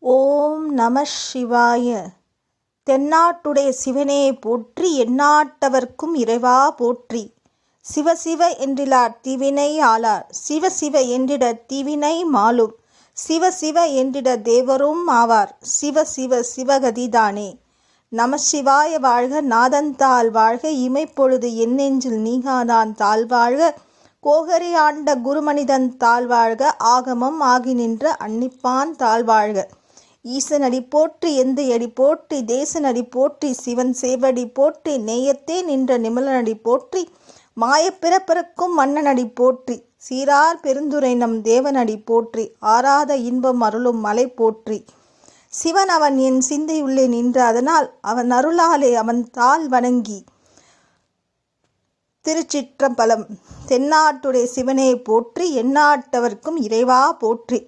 ஓம் நம சிவாய. தென்னாட்டுடைய சிவனே போற்றி, எந்நாட்டவர்க்கும் இறைவா போற்றி. சிவசிவ என்றிலார் தீவினை ஆளார், சிவசிவ என்றிட தீவினை மாளும், சிவசிவ என்றிட தேவரும் ஆவார், சிவசிவ சிவகதிதானே. நமசிவாய வாழ்க, நாதன்தாள் வாழ்க, இமைப்பொழுது என் நெஞ்சில் நீங்காதான் தாழ்வாழ்க, கோகரி ஆண்ட குருமனிதன் தாழ்வாழ்க, ஆகமம் ஆகி நின்ற அன்னிப்பான் தாழ்வாழ்க. ஈசனடி போற்றி, எந்தையடி போற்றி, தேசனடி போற்றி, சிவன் சேவடி போற்றி, நேயத்தே நின்ற நிமலனடி போற்றி, மாயப்பிறப்பிறக்கும் மன்னனடி போற்றி, சீரார் பெருந்துரை நம் தேவனடி போற்றி, ஆராத இன்பம் அருளும் மலை போற்றி. சிவன் அவன் என் சிந்தையுள்ளே நின்ற அதனால், அவன் அருளாலே அவன் தாள் வணங்கி. திருச்சிற்றம்பலம். தென்னாட்டுடைய சிவனே போற்றி, எந்நாட்டவர்க்கும் இறைவா போற்றி.